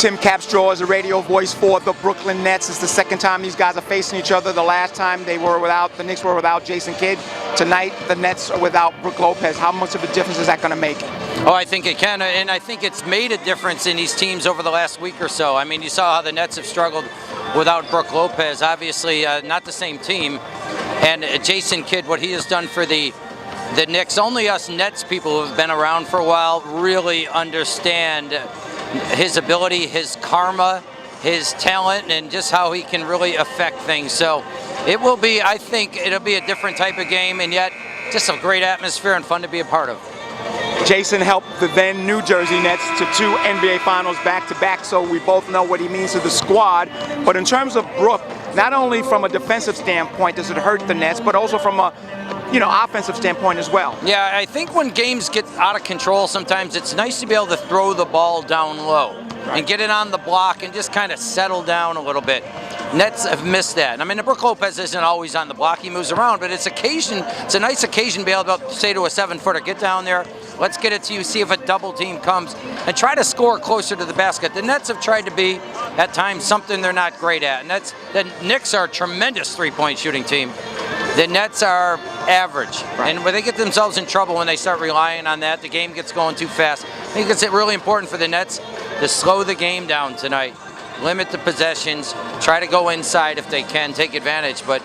Tim Capstraw is a radio voice for the Brooklyn Nets. It's the second time these guys are facing each other. The last time the Knicks were without Jason Kidd. Tonight, the Nets are without Brook Lopez. How much of a difference is that going to make? Oh, I think it can, and I think it's made a difference in these teams over the last week or so. I mean, you saw how the Nets have struggled without Brook Lopez. Obviously, not the same team. And Jason Kidd, what he has done for the Knicks, only us Nets people who have been around for a while really understand his ability, his karma, his talent, and just how he can really affect things. So it will be, I think it'll be a different type of game, and yet just a great atmosphere and fun to be a part of. Jason helped the then New Jersey Nets to 2 NBA Finals back-to-back, so we both know what he means to the squad. But in terms of Brook, not only from a defensive standpoint does it hurt the Nets, but also from a offensive standpoint as well. Yeah, I think when games get out of control, sometimes it's nice to be able to throw the ball down low and get it on the block and just kind of settle down a little bit. Nets have missed that. I mean, Brook Lopez isn't always on the block. He moves around, but it's a nice occasion to be able to say to a 7-footer, get down there, let's get it to you, see if a double team comes, and try to score closer to the basket. The Nets have tried to be, at times, something they're not great at. And the Knicks are a tremendous three-point shooting team. The Nets are average, and when they get themselves in trouble when they start relying on that, the game gets going too fast. I think it's really important for the Nets to slow the game down tonight, limit the possessions, try to go inside if they can, take advantage. But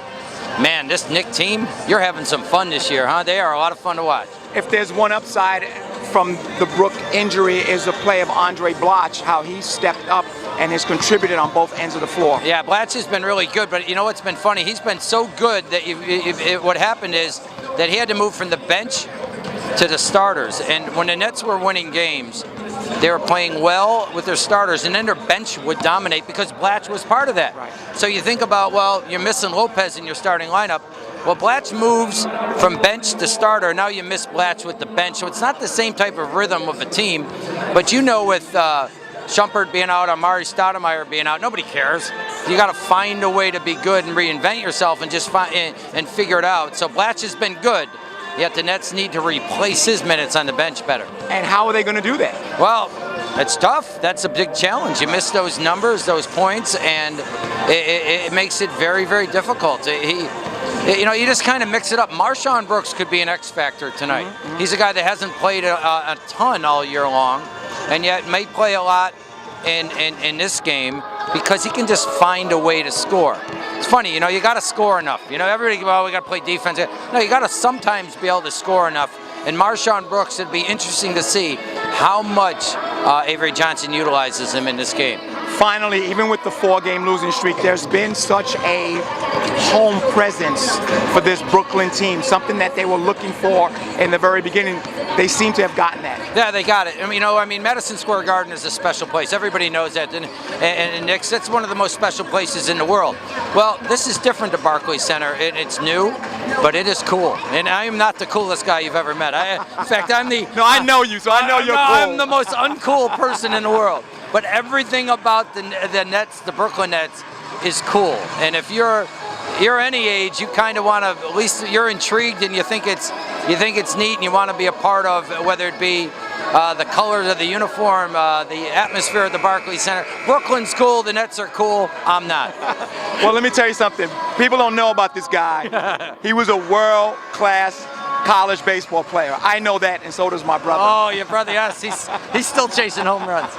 man, this Knicks team, you're having some fun this year, huh? They are a lot of fun to watch. If there's one upside from the Brook injury is the play of Andre Blatche, how he stepped up and has contributed on both ends of the floor. Yeah, Blatche has been really good, but you know what's been funny? He's been so good that what happened is that he had to move from the bench to the starters. And when the Nets were winning games, they were playing well with their starters, and then their bench would dominate because Blatche was part of that. Right. So you think about, well, you're missing Lopez in your starting lineup. Well, Blatche moves from bench to starter. Now you miss Blatche with the bench. So it's not the same type of rhythm of a team. But you know, with Shumpert being out, Amari Stoudemire being out, nobody cares. You got to find a way to be good and reinvent yourself and just and figure it out. So Blatche has been good. Yet the Nets need to replace his minutes on the bench better. And how are they going to do that? Well, it's tough. That's a big challenge. You miss those numbers, those points, and it makes it very, very difficult. You just kind of mix it up. Marshawn Brooks could be an X factor tonight. Mm-hmm. He's a guy that hasn't played a ton all year long, and yet may play a lot in this game because he can just find a way to score. It's funny, you got to score enough. Everybody, well, we got to play defense. No, you got to sometimes be able to score enough. And Marshawn Brooks, it'd be interesting to see how much Avery Johnson utilizes him in this game. Finally, even with the 4-game losing streak, there's been such a home presence for this Brooklyn team, something that they were looking for in the very beginning. They seem to have gotten that. Yeah, they got it. I mean, Madison Square Garden is a special place. Everybody knows that. And Knicks, it's one of the most special places in the world. Well, this is different to Barclays Center. It's new, but it is cool. And I am not the coolest guy you've ever met. In fact, I'm the... No, I know you, so I know you're cool. I'm the most uncool person in the world. But everything about the Nets, the Brooklyn Nets, is cool. And if you're any age, you kind of want to, at least you're intrigued and you think it's neat and you want to be a part of, whether it be the colors of the uniform, the atmosphere at the Barclays Center. Brooklyn's cool, the Nets are cool, I'm not. Well, let me tell you something. People don't know about this guy. He was a world-class college baseball player. I know that, and so does my brother. Oh, your brother, yes. He's still chasing home runs.